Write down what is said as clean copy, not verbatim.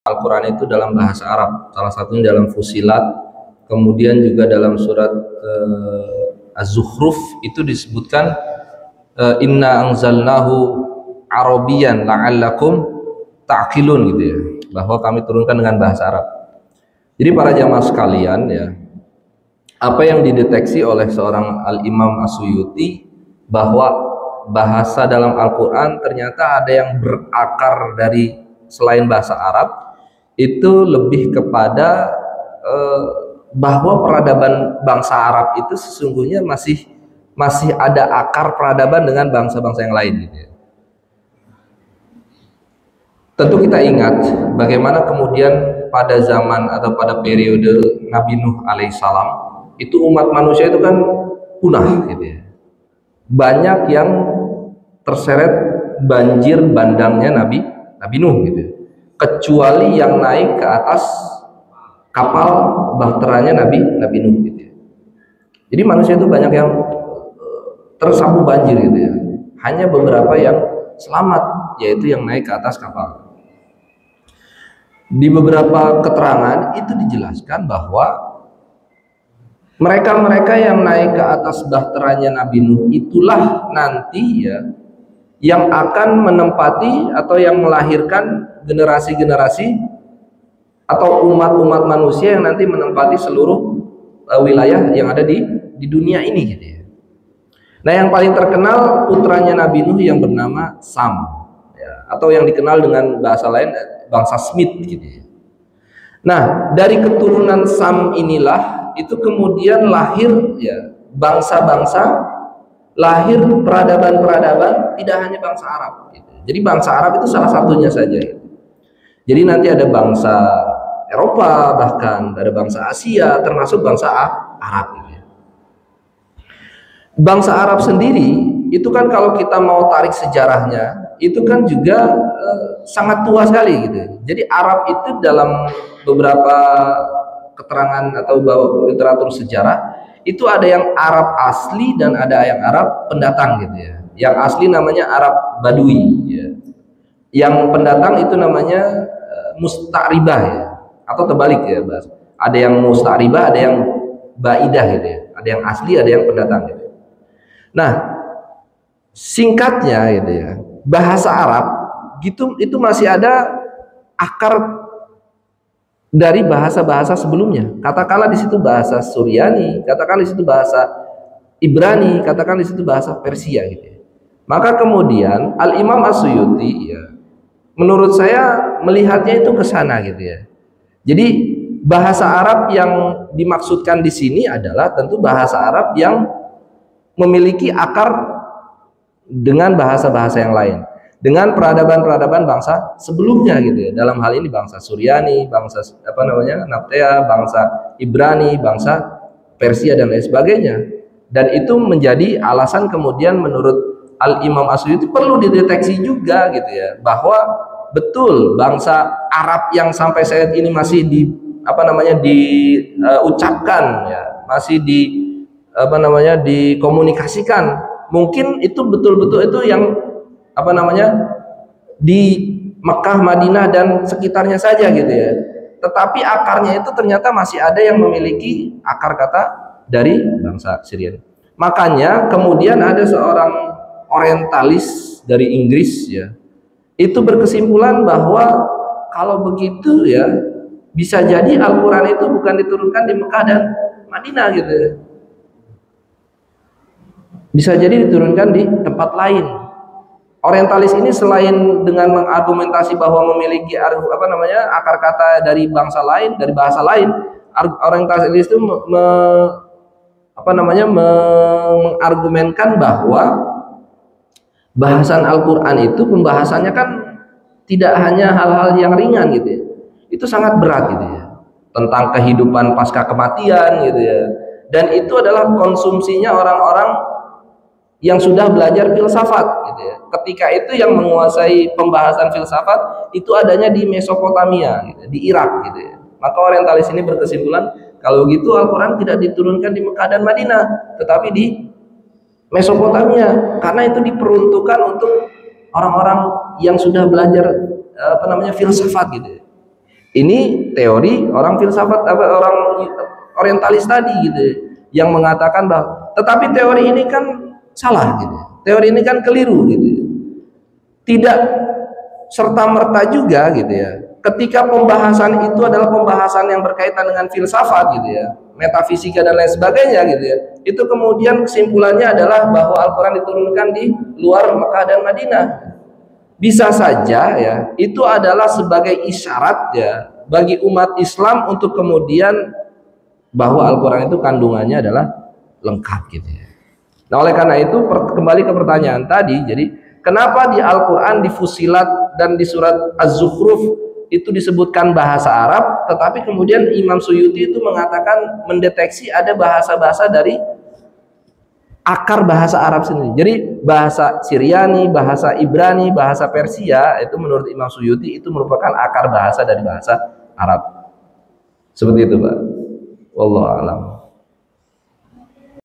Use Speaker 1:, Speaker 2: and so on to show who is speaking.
Speaker 1: Al-Quran itu dalam bahasa Arab, salah satunya dalam Fusilat, kemudian juga dalam surat Az-Zukhruf itu disebutkan inna anzalnahu arabiyan la'allakum ta'qilun gitu ya, bahwa kami turunkan dengan bahasa Arab. Jadi para jamaah sekalian ya, apa yang dideteksi oleh seorang Al-Imam As-Suyuti bahwa bahasa dalam Al-Quran ternyata ada yang berakar dari selain bahasa Arab, itu lebih kepada bahwa peradaban bangsa Arab itu sesungguhnya masih ada akar peradaban dengan bangsa-bangsa yang lain gitu ya. Tentu kita ingat bagaimana kemudian pada zaman atau pada periode Nabi Nuh alaihissalam itu umat manusia itu kan punah gitu ya. Banyak yang terseret banjir bandangnya Nabi Nuh gitu ya. Kecuali yang naik ke atas kapal bahteranya Nabi Nuh gitu ya. Jadi manusia itu banyak yang tersapu banjir gitu ya. Hanya beberapa yang selamat, yaitu yang naik ke atas kapal. Di beberapa keterangan itu dijelaskan bahwa mereka-mereka yang naik ke atas bahteranya Nabi Nuh itulah nanti ya yang akan menempati atau yang melahirkan generasi-generasi atau umat-umat manusia yang nanti menempati seluruh wilayah yang ada di dunia ini gitu ya. Nah, yang paling terkenal putranya Nabi Nuh yang bernama Sam ya, atau yang dikenal dengan bahasa lain bangsa Smith gitu ya. Nah, dari keturunan Sam inilah itu kemudian lahir ya bangsa-bangsa, lahir peradaban-peradaban, tidak hanya bangsa Arab gitu. Jadi bangsa Arab itu salah satunya saja gitu. Jadi nanti ada bangsa Eropa, bahkan ada bangsa Asia, termasuk bangsa Arab gitu ya. Bangsa Arab sendiri itu kan kalau kita mau tarik sejarahnya itu kan juga sangat tua sekali gitu. Jadi Arab itu dalam beberapa keterangan atau literatur sejarah itu ada yang Arab asli dan ada yang Arab pendatang gitu ya. Yang asli namanya Arab Badui ya. Yang pendatang itu namanya musta'ribah ya, atau terbalik ya, Bas. Ada yang musta'ribah, ada yang baidah gitu ya. Ada yang asli, ada yang pendatang gitu. Nah, singkatnya gitu ya, bahasa Arab gitu itu masih ada akar dari bahasa-bahasa sebelumnya. Katakanlah di situ bahasa Suryani, katakanlah di situ bahasa Ibrani, katakanlah di situ bahasa Persia gitu ya. Maka kemudian Al-Imam As-Suyuti ya, menurut saya melihatnya itu ke sana gitu ya. Jadi bahasa Arab yang dimaksudkan di sini adalah tentu bahasa Arab yang memiliki akar dengan bahasa-bahasa yang lain, dengan peradaban-peradaban bangsa sebelumnya gitu ya. Dalam hal ini bangsa Suryani, bangsa Nabtea, bangsa Ibrani, bangsa Persia dan lain sebagainya. Dan itu menjadi alasan kemudian menurut Al-Imam As-Suyuti perlu dideteksi juga gitu ya, bahwa betul bangsa Arab yang sampai saat ini masih diucapkan ya, masih dikomunikasikan, mungkin itu betul-betul itu yang di Mekah, Madinah dan sekitarnya saja gitu ya. Tetapi akarnya itu ternyata masih ada yang memiliki akar kata dari bangsa Syria. Makanya kemudian ada seorang orientalis dari Inggris ya, itu berkesimpulan bahwa kalau begitu ya bisa jadi Al-Quran itu bukan diturunkan di Mekah dan Madinah gitu ya. Bisa jadi diturunkan di tempat lain. Orientalis ini selain dengan mengargumentasi bahwa memiliki akar kata dari bangsa lain, dari bahasa lain, orientalis itu mengargumenkan bahwa bahasan Al-Quran itu pembahasannya kan tidak hanya hal-hal yang ringan gitu ya. Itu sangat berat gitu ya. Tentang kehidupan pasca kematian gitu ya. Dan itu adalah konsumsinya orang-orang yang sudah belajar filsafat gitu ya. Ketika itu yang menguasai pembahasan filsafat itu adanya di Mesopotamia gitu, di Irak gitu ya. Maka orientalis ini berkesimpulan kalau begitu Al-Quran tidak diturunkan di Mekah dan Madinah, tetapi di Mesopotamia, karena itu diperuntukkan untuk orang-orang yang sudah belajar filsafat gitu. Ini teori orang filsafat orang orientalis tadi gitu, yang mengatakan bahwa tetapi teori ini kan salah gitu. Teori ini kan keliru gitu. Tidak serta-merta juga gitu ya. Ketika pembahasan itu adalah pembahasan yang berkaitan dengan filsafat gitu ya, metafisika dan lain sebagainya gitu ya. Itu kemudian kesimpulannya adalah bahwa Al-Qur'an diturunkan di luar Mekah dan Madinah. Bisa saja ya, itu adalah sebagai isyarat ya bagi umat Islam untuk kemudian bahwa Al-Qur'an itu kandungannya adalah lengkap gitu ya. Nah, oleh karena itu kembali ke pertanyaan tadi, jadi kenapa di Al-Qur'an, di Fussilat dan di surat Az-Zukhruf itu disebutkan bahasa Arab, tetapi kemudian Imam Suyuti itu mengatakan mendeteksi ada bahasa-bahasa dari akar bahasa Arab sendiri. Jadi bahasa Syriani, bahasa Ibrani, bahasa Persia itu menurut Imam Suyuti itu merupakan akar bahasa dari bahasa Arab. Seperti itu, Pak. Wallahu a'lam.